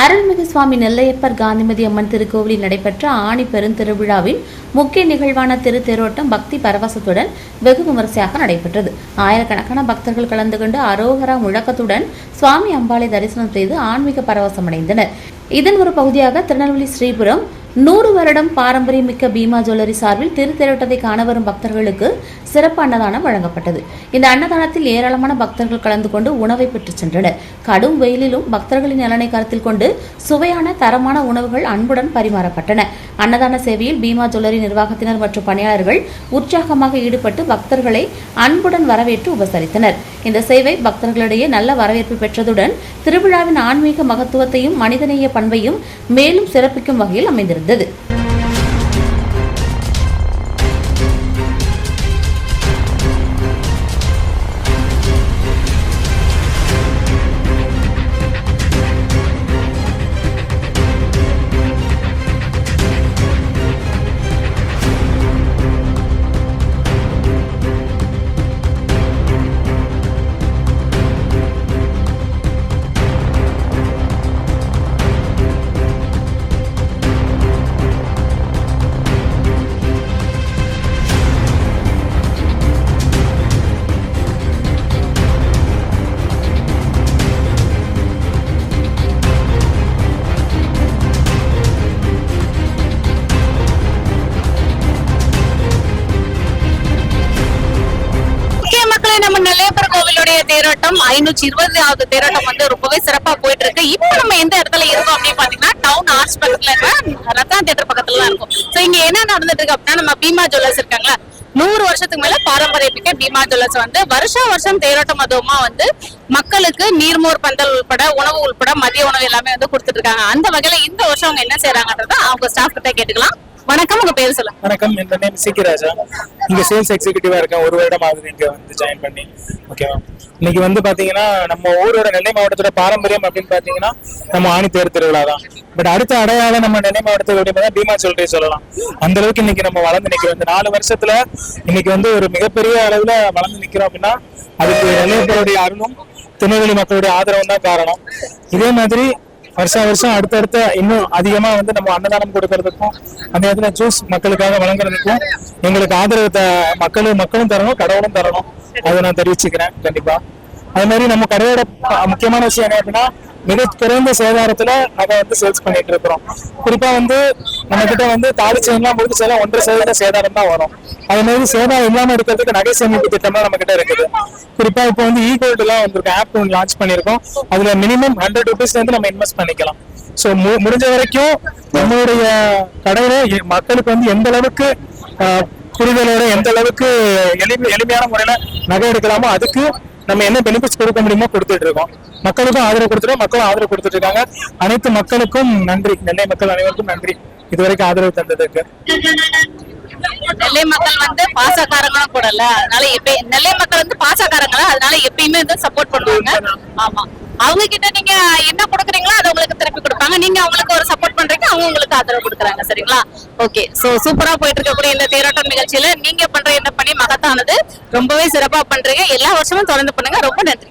அருள்மிகு சுவாமி நெல்லையப்பர் காந்திமதி அம்மன் திருக்கோவிலில் நடைபெற்ற ஆணி பெருந்திருவிழாவின் முக்கிய நிகழ்வான திருத்தேரோட்டம் பக்தி பரவசத்துடன் வெகு விமரிசையாக நடைபெற்றது. ஆயிரக்கணக்கான பக்தர்கள் கலந்து கொண்டு அரோகரா முழக்கத்துடன் சுவாமி அம்பாளை தரிசனம் செய்து ஆன்மீக பரவசமடைந்தனர். இதன் ஒரு பகுதியாக திருநெல்வேலி ஸ்ரீபுரம் 100 வருடம் பாரம்பரியமிக்க பீமா ஜுவல்லரி சார்பில் திருத்தேரோட்டத்தை காண வரும் பக்தர்களுக்கு சிறப்பு அன்னதானம் வழங்கப்பட்டது. இந்த அன்னதானத்தில் ஏராளமான பக்தர்கள் கலந்து கொண்டு உணவை பெற்று சென்றனர். கடும் வெயிலிலும் பக்தர்களின் நலனை கருத்தில் கொண்டு சுவையான தரமான உணவுகள் அன்புடன் பரிமாறப்பட்டன. அன்னதான சேவையில் பீமா ஜுவல்லரி நிர்வாகத்தினர் மற்றும் பணியாளர்கள் உற்சாகமாக ஈடுபட்டு பக்தர்களை அன்புடன் வரவேற்று உபசரித்தனர். இந்த சேவை பக்தர்களிடையே நல்ல வரவேற்பு பெற்றதுடன் திருவிழாவின் ஆன்மீக மகத்துவத்தையும் மனிதநேய பண்பையும் மேலும் சிறப்பிக்கும் வகையில் அமைந்திருந்தது. நம்ம நெல்லையப்பர் கோவிலுடைய தேரோட்டம் 520வது தேரோட்டம் வந்து ரொம்பவே சிறப்பா போயிட்டு இருக்கு. இப்போ நம்ம எந்த இடத்துல இருக்கோம் அப்படின்னு பாத்தீங்கன்னா டவுன் ஆர்ட்ஸ் பக்கத்துல இருக்க ரத்னா தியேட்டர் பக்கத்துல தான் இருக்கும். சோ இங்க என்ன நடந்துட்டு இருக்கு அப்படின்னா நம்ம பீமா ஜுவல்லர்ஸ் இருக்காங்களா 100 வருஷத்துக்கு மேல பாரம்பரியமிக்க பீமா ஜுவல்லர்ஸ் வந்து வருஷம் தேரோட்டம் அதுவுமா வந்து மக்களுக்கு நீர்மோர் பந்தல் உள்பட உணவு உள்பட மதிய உணவு எல்லாமே வந்து கொடுத்துட்டு இருக்காங்க. அந்த வகையில இந்த வருஷம் அவங்க என்ன செய்யறாங்கன்றத அவங்க ஸ்டாஃப் கிட்ட கேட்டுக்கலாம். வணக்கம், உங்க பேர் சொல்லுங்க. வணக்கம், என் நேம் சிக்கி ராஜா. இங்க சேல்ஸ் எக்ஸிகியூட்டிவா இருக்கேன். 1 வருடம் ஆகுது இங்க வந்து ஜாயின் பண்ணி. ஓகேவா, இன்னைக்கு வந்து பாத்தீங்கன்னா நம்ம ஊரோட நெல்லை மாவட்டத்தோட பாரம்பரியம் அப்படின்னு பாத்தீங்கன்னா நம்ம ஆணி தேர் திருவிழா தான். பட் அடுத்த அடையாளம் நம்ம நெல்லை மாவட்டத்தோட பீமா ஜுவல்லரி சொல்லலாம். அந்த அளவுக்கு இன்னைக்கு நம்ம வளர்ந்து நிக்கிறோம். இந்த 4 வருஷத்துல இன்னைக்கு வந்து ஒரு மிகப்பெரிய அளவுல வளர்ந்து நிக்கிறோம் அப்படின்னா அதுக்கு நெல்லையப்பருடைய அருளும் திருநெல்வேலி மக்களுடைய ஆதரவும் தான் காரணம். இதே மாதிரி வருஷம் அடுத்தடுத்த இன்னும் அதிகமா வந்து நம்ம அன்னதானம் கொடுக்கறதுக்கும் அந்த இடத்துல ஜூஸ் மக்களுக்காக வழங்குறதுக்கும் எங்களுக்கு ஆதரவு மக்களும் தரணும், கடவுளும் தரணும். அதை நான் தெரிவிச்சுக்கிறேன் கண்டிப்பா. அது மாதிரி நம்ம கடையோட முக்கியமான விஷயம் என்ன அப்படின்னா மிக குறைந்த சேதாரத்துல அதை வந்து சேல்ஸ் பண்ணிட்டு இருக்கிறோம். குறிப்பா வந்து நம்ம கிட்ட வந்து தாலி செயின்லாம் முடிஞ்சு சேலம் 1.5% சேதாரம் தான் வரும். அது மாதிரி சேதாரம் இல்லாம இருக்கிறதுக்கு நகை சேமிப்பு திட்டம் நம்ம கிட்ட இருக்குது. குறிப்பா இப்போ வந்து கோல்டு எல்லாம் வந்திருக்கு, ஆப் ஒன்று லான்ச் பண்ணிருக்கோம். அதுல மினிமம் 100 rupees வந்து நம்ம இன்வெஸ்ட் பண்ணிக்கலாம். ஸோ முடிஞ்ச வரைக்கும் நம்மளுடைய கடையில மக்களுக்கு வந்து எந்த அளவுக்கு புரிதலோட எந்த அளவுக்கு எளிமையான முறையில நகை எடுக்கலாமோ அதுக்கு நம்ம என்ன பெனிஃபிட்ஸ் கொடுக்க முடியுமோ கொடுத்துட்டு இருக்கோம். மக்களுக்கும் ஆதரவு கொடுத்துருக்கோம், மக்களும் ஆதரவு கொடுத்துட்டு இருக்காங்க. அனைத்து மக்களுக்கும் நன்றி. நெல்லை மக்கள் அனைவருக்கும் நன்றி இதுவரைக்கும் ஆதரவு தந்ததுக்கு. நெல்லை மக்கள் வந்து பாசக்காரங்களும் கூடல, அதனால நெல்லை மக்கள் வந்து பாசக்காரங்களா, அதனால எப்பயுமே வந்து சப்போர்ட் பண்ணுவாங்க. ஆமா, அவங்க கிட்ட நீங்க என்ன கொடுக்குறீங்களோ அதை உங்களுக்கு திருப்பி கொடுப்பாங்க. நீங்க அவங்களுக்கு ஒரு சப்போர்ட் பண்றீங்க, அவங்க உங்களுக்கு ஆதரவு கொடுக்குறாங்க. சரிங்களா? ஓகே. சோ சூப்பரா போயிட்டு இருக்கக்கூடிய இந்த தேரோட்டம் நிகழ்ச்சியில நீங்க பண்ற இந்த பணி மகத்தானது. ரொம்பவே சிறப்பா பண்றீங்க. எல்லா வருஷமும் தொடர்ந்து பண்ணுங்க. ரொம்ப நன்றி.